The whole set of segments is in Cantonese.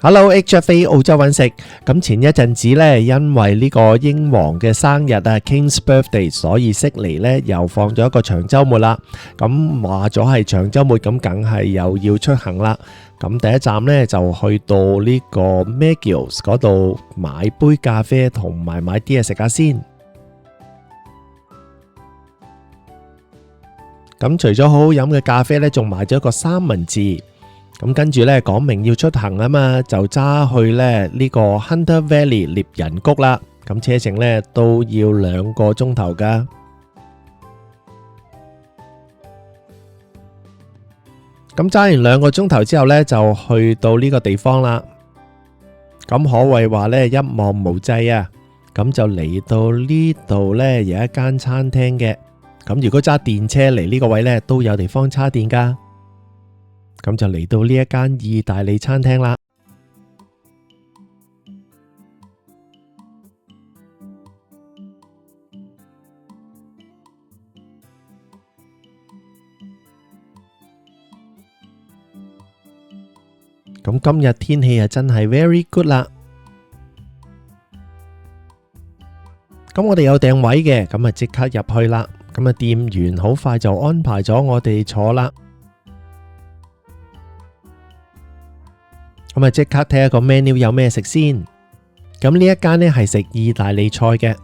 Hello HFA 澳洲揾食。咁前一陣子呢，因為呢個英皇嘅生日King's Birthday， 所以悉尼呢又放咗一個長週末啦。咁話咗係長週末，咁梗係又要出行啦。咁第一站呢，就去到呢個 McGills 嗰度買杯咖啡同埋買啲嘢食下先。咁除咗好好飲嘅咖啡呢，仲買咗一個三文治。咁跟住呢，講明要出行啊嘛，就揸去呢個 Hunter Valley 獵人谷啦。咁車程呢都要2個鐘頭噶。咁揸完2個鐘頭之後呢，就去到呢個地方啦。咁可謂話呢，一望無際啊。咁就嚟到呢度呢，有一間餐廳嘅。咁如果揸電車嚟呢個位呢，都有地方叉電噶。咁就嚟到呢一間意大利餐廳啦。咁今日天氣係真係 very good 啦。咁我哋有訂位嘅，咁啊即刻入去啦。咁啊店員好快就安排咗我哋坐啦。咁啊即刻睇下個 menu 有咩食先。咁呢一間呢係食意大利菜嘅。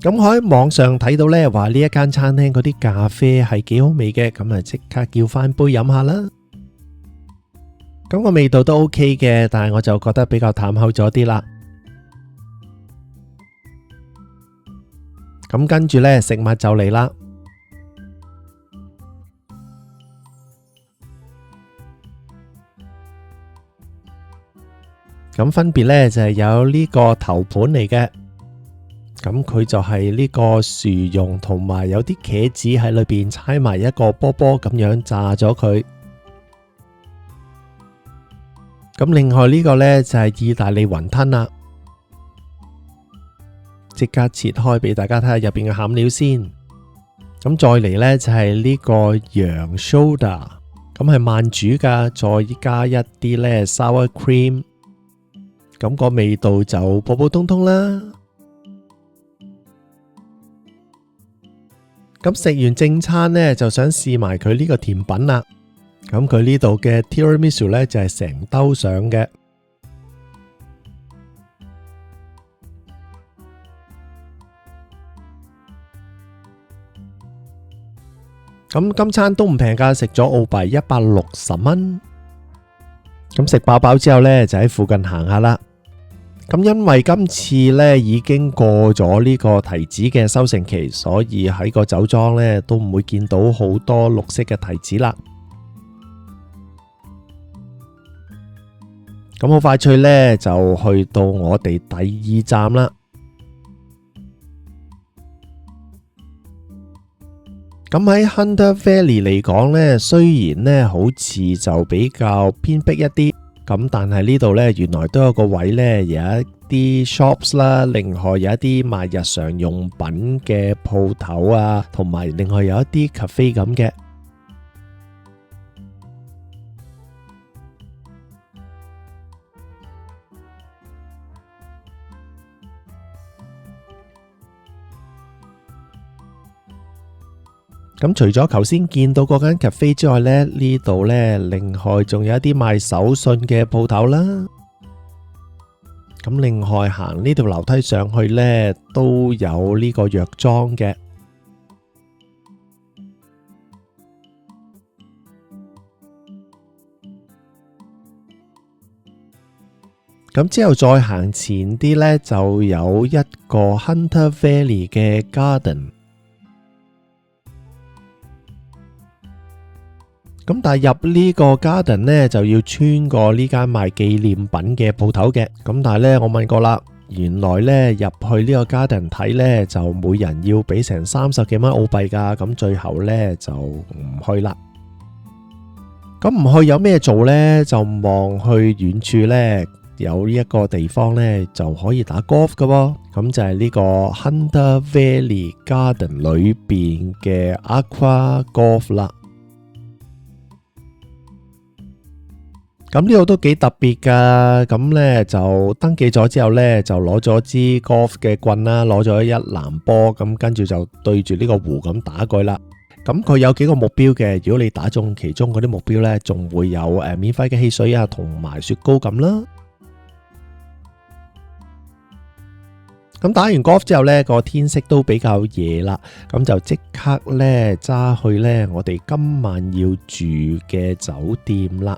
咁我喺網上睇到呢話呢一間餐廳嗰啲咖啡係幾好味嘅，咁啊即刻叫翻杯飲下啦。咁個味道都 OK 嘅，但係我就覺得比較淡口咗啲啦。咁跟住呢，食物就嚟啦。咁分別呢，就係有呢個頭盤嚟嘅。咁佢就係呢個薯蓉同埋有啲茄子喺裏邊猜埋一個波波咁樣炸咗佢。咁另外呢個呢，就係意大利雲吞啦。即刻切開俾大家睇下入邊嘅餡料先。咁再嚟呢，就係呢個羊 shoulder， 咁係慢煮噶，再加一啲呢 sour cream， 咁個味道就普普通通啦。咁食完正餐呢，就想試埋佢呢個甜品啦。咁佢呢度嘅 tiramisu 呢，就係成兜上嘅。咁今餐都唔平價，食咗澳幣160蚊。咁食飽飽之後呢，就喺附近行下啦。咁因為今次呢已經過咗呢個提子嘅收成期，所以喺個酒莊呢都唔會見到好多綠色嘅提子啦。咁好快脆呢，就去到我哋第2站啦。咁喺 Hunter Valley 嚟講呢，雖然呢好似就比較偏僻一啲，咁但係呢度呢，原來都有個位呢，有一啲 shops 啦，另外有一啲賣日常用品嘅鋪頭啊，同埋另外有一啲 cafe 咁嘅。咁除咗頭先見到嗰間 cafe 之外呢，呢度呢另外仲有一啲賣手信嘅鋪頭啦。咁另外行呢條樓梯上去呢，都有呢個藥妝嘅。咁之後再行前啲呢，就有一個 Hunter Valley 嘅 garden。咁但係入呢個 garden 呢，就要穿過呢間賣紀念品嘅鋪頭嘅。咁但係呢，我問過啦，原來呢入去呢個 garden 睇呢，就每人要俾成30幾蚊澳幣噶。咁最後呢，就唔去啦。咁唔去有咩做呢？就望去遠處呢，有呢一個地方呢就可以打 golf 㗎喎。咁就係呢個 Hunter Valley Garden 裏邊嘅 Aqua Golf 啦。咁呢度都幾特別㗎，咁呢就登記咗之後呢，就攞咗支 golf 嘅棍啦，攞咗一籃波，咁跟住就對住呢個湖咁打過去啦。咁佢有幾個目標嘅，如果你打中其中嗰啲目標呢，仲會有免費嘅汽水啊，同埋雪糕咁啦。咁打完 golf 之後呢，個天色都比較夜啦，咁就即刻呢揸去呢我哋今晚要住嘅酒店啦。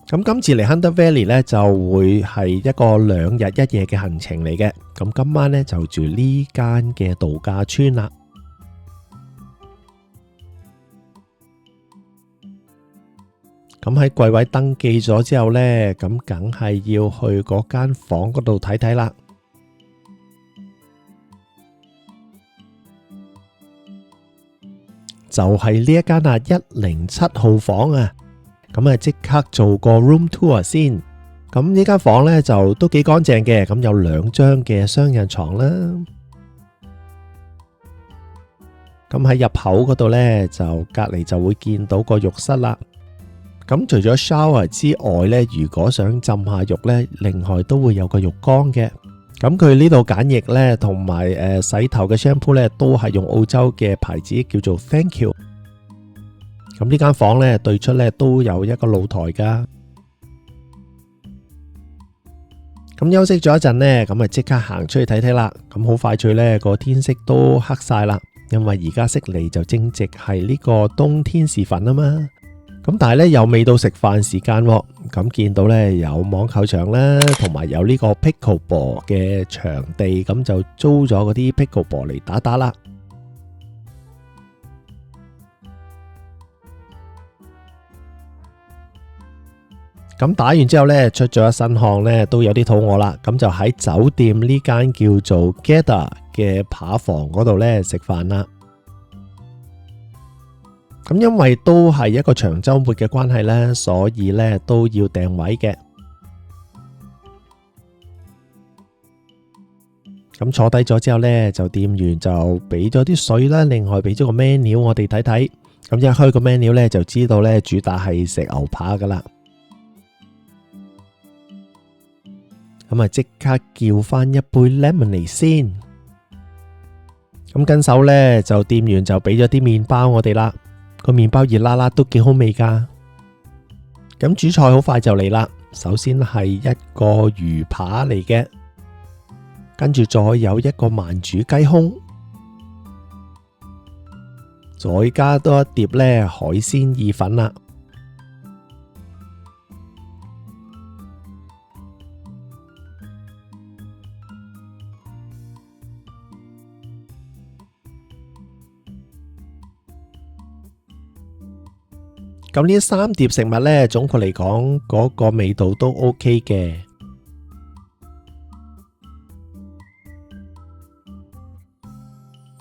咁今次嚟 Hunter Valley 呢，就會係一個2日1夜嘅行程嚟嘅。咁今晚呢，就住呢間嘅度假村啦。咁喺櫃位登記咗之後呢，咁梗係要去嗰間房嗰度睇睇啦。就係呢一間啊107號房啊。咁啊，即刻做個 room tour 先。咁呢間房呢就都幾乾淨嘅，咁有2張嘅雙人床啦。咁喺入口嗰度呢，就隔籬就會見到個浴室啦。咁除咗 shower 之外呢，如果想浸下浴呢，另外都會有個浴缸嘅。咁佢呢度梘液呢，同埋洗頭嘅 shampoo 呢，都係用澳洲嘅牌子叫做 Thank You。咁呢間房呢，對出呢都有一個露台噶。咁休息咗一陣呢，咁啊即刻行出去睇睇啦。咁好快脆呢，個天色都黑晒啦，因為而家悉尼就正值係呢個冬天時分啊嘛。咁但係呢，又未到食飯時間喎。咁見到呢，有網球場啦，同埋有呢個 pickleball 嘅場地，咁就租咗嗰啲 pickleball 嚟打啦。咁打完之後呢，出咗一身汗呢，都有啲肚餓啦。咁就喺酒店呢間叫做 Gather 嘅扒房嗰度呢食飯啦。咁因為都係一個長週末嘅關係呢，所以呢都要訂位嘅。咁坐低咗之後呢，就店員就俾咗啲水啦，另外俾咗個 menu 我哋睇睇。咁一開個 menu 呢，就知道呢主打係食牛扒噶啦。咁啊，即刻叫翻一杯 lemonade 先。咁跟手呢，就店員就俾咗啲麵包我哋啦。個麵包熱辣辣都幾好味噶。咁主菜好快就嚟啦。首先係一個魚扒嚟嘅，跟住再有一個慢煮雞胸，再加多一碟呢海鮮意粉啦。咁呢3碟食物呢，總括嚟講，嗰個味道都 OK 嘅。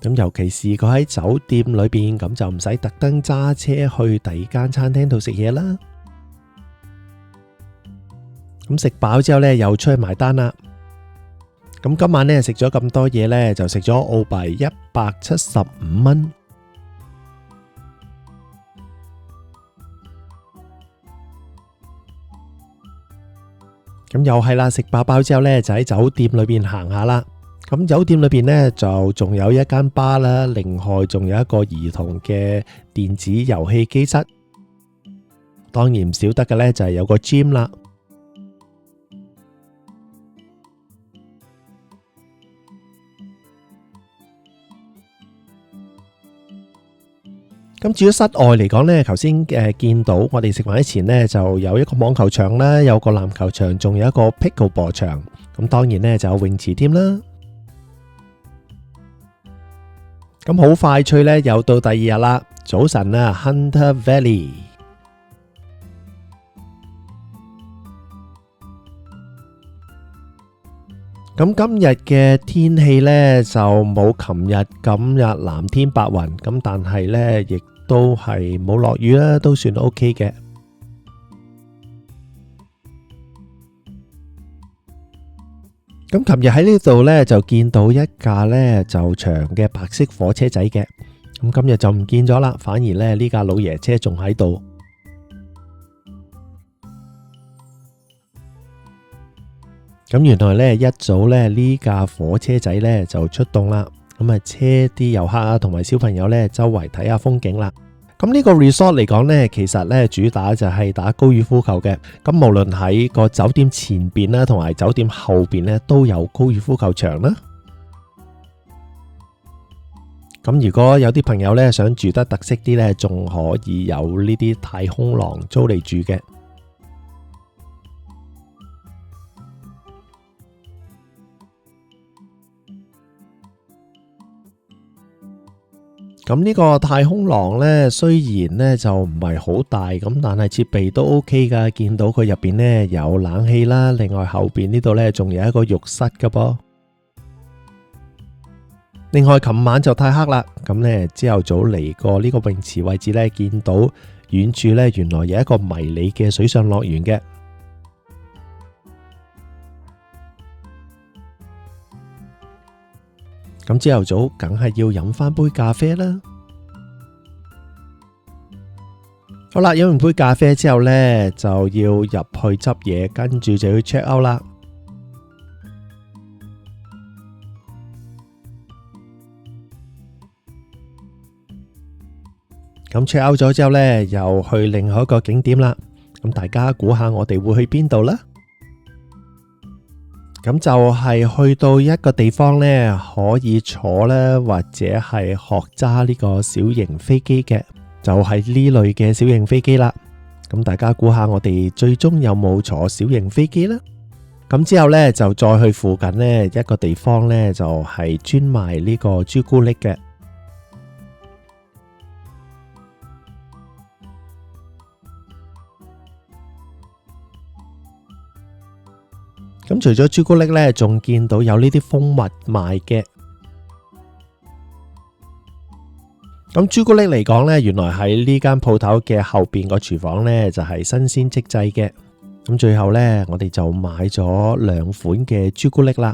咁尤其是佢喺酒店裏邊，咁就唔使特登揸車去第二間餐廳度食嘢啦。咁食飽之後呢，又出去埋單啦。咁今晚呢食咗咁多嘢呢，就食咗澳幣175蚊。咁又係啦，食飽飽之後呢，就喺酒店裏邊行下啦。咁酒店裏邊呢，就仲有一間吧啦，另外仲有一個兒童嘅電子遊戲機室。當然唔少得嘅呢，就係有個 gym 啦。咁至於室外嚟講呢，頭先見到我哋食飯之前呢，就有一個網球場啦，有個籃球場，仲有一個 pickleball 場。咁當然呢，就有泳池添啦。咁好快脆呢，又到第2日啦。早晨啊 ，Hunter Valley。咁今日嘅天氣呢，就冇琴日咁藍天白雲，咁但係呢，亦都係冇落雨啦，都算 OK 嘅。咁琴日喺呢度呢，就見到一架呢就長嘅白色火車仔嘅，咁今日就唔見咗啦，反而呢架老爺車仲喺度。咁原來呢一早呢架火車仔呢就出動啦，咁啊車啲遊客啊同埋小朋友呢周圍睇下風景啦。咁呢個 resort 嚟講呢，其實呢主打就係打高爾夫球嘅。咁無論喺個酒店前邊啦，同埋酒店後邊呢，都有高爾夫球場啦。咁如果有啲朋友呢想住得特色啲呢，仲可以有呢啲太空廊租嚟住嘅。咁呢個太空廊呢，雖然呢就唔係好大，咁但係設備都 OK 噶。見到佢入邊呢有冷氣啦，另外後邊呢度呢仲有一個浴室噶噃。另外琴晚就太黑啦，咁呢朝頭早嚟過呢個泳池位置呢，見到遠處呢原來有一個迷你嘅水上樂園嘅。咁朝頭早梗係要飲翻杯咖啡啦。好啦，飲完杯咖啡之後呢，就要入去執嘢，跟住就要 check out 啦。咁 check out 咗之後呢，又去另外一個景點啦。咁大家估下我哋會去邊度啦？咁就係去到一個地方呢，可以坐啦，或者係學揸呢個小型飛機嘅，就係呢類嘅小型飛機啦。咁大家估下我哋最終有冇坐小型飛機呢？咁之後呢，就再去附近呢一個地方呢，就係專賣呢個朱古力嘅。咁除咗朱古力呢，仲見到有呢啲蜂蜜賣嘅。咁朱古力嚟講呢，原來喺呢間鋪頭嘅後邊個廚房呢，就係新鮮即製嘅。咁最後呢，我哋就買咗2款嘅朱古力啦。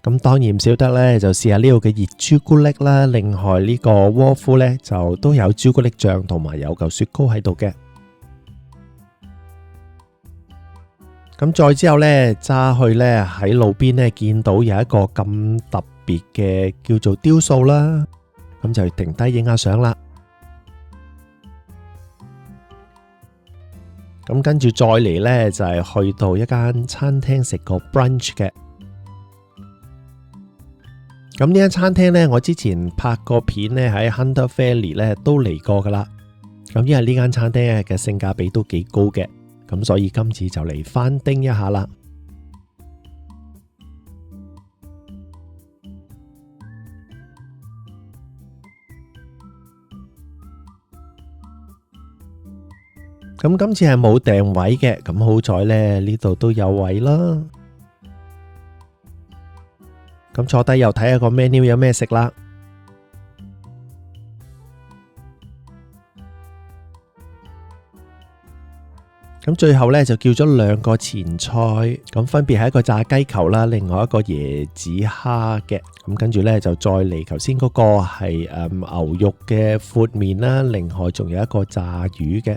咁當然唔少得呢，就試下呢度嘅熱朱古力啦。另外呢個窩夫呢，就都有朱古力醬同埋有嚿雪糕喺度嘅。咁再之後呢，揸去呢喺路邊呢，見到有一個咁特別嘅叫做雕塑啦，咁就停低影下相啦。咁跟住再嚟呢，就係去到一間餐廳食個 brunch 嘅。咁呢間餐廳呢，我之前拍過片呢，喺 Hunter Valley 呢都嚟過噶啦。咁因為呢間餐廳嘅性價比都幾高嘅。咁所以今次就嚟翻叮一下啦。咁今次係冇訂位嘅，咁好彩呢，呢度都有位啦。咁坐低又睇下個 menu 有咩食啦。咁最後呢，就叫咗2個前菜，咁分別係一個炸雞球啦，另外一個椰子蝦嘅。咁跟住呢，就再嚟頭先嗰個係牛肉嘅闊麵啦，另外仲有一個炸魚嘅。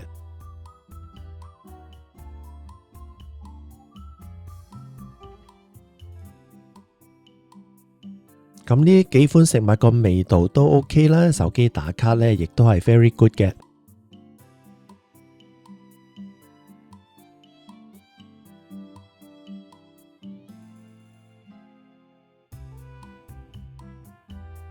咁呢幾款食物個味道都 OK 啦，手機打卡呢亦都係 very good 嘅。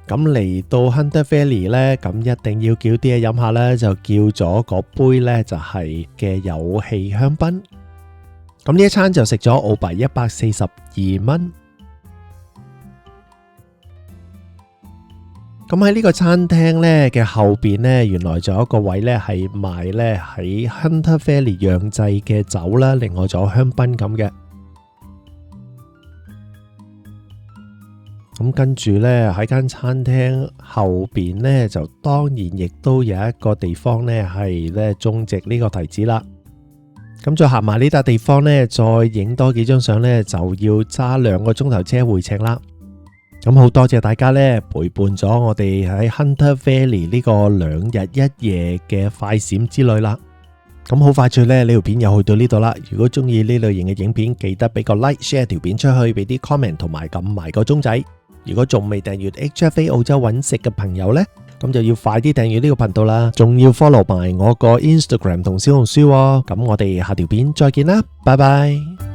咁嚟到 Hunter Valley 呢，咁一定要叫啲嘢飲下啦，就叫咗嗰杯呢，就係嘅有氣香檳。咁呢一餐就食咗澳幣142蚊。咁喺呢個餐廳呢嘅後邊呢，原來仲有一個位呢係賣呢喺 Hunter Valley 釀製嘅酒啦，另外仲有香檳咁嘅。咁咁跟住呢，喺間餐廳後邊呢，就當然亦都有一個地方呢係呢種植呢個提子啦。咁再行埋呢笪地方呢，再影多幾張相呢，就要揸2個鐘頭車回程啦。咁好多謝大家呢，陪伴咗我哋喺 Hunter Valley 呢個2日1夜嘅快閃之旅啦。咁好快脆呢，呢條片又去到呢度啦。如果中意呢類型嘅影片，記得俾個 like share 條片出去，俾啲 comment 同埋撳埋個鐘仔。如果仲未訂閱 HFA 澳洲揾食嘅朋友呢，咁就要快啲訂閱呢個頻道啦，仲要 follow 埋我個 Instagram 同小紅書喎。咁我哋下條片再見啦，拜拜。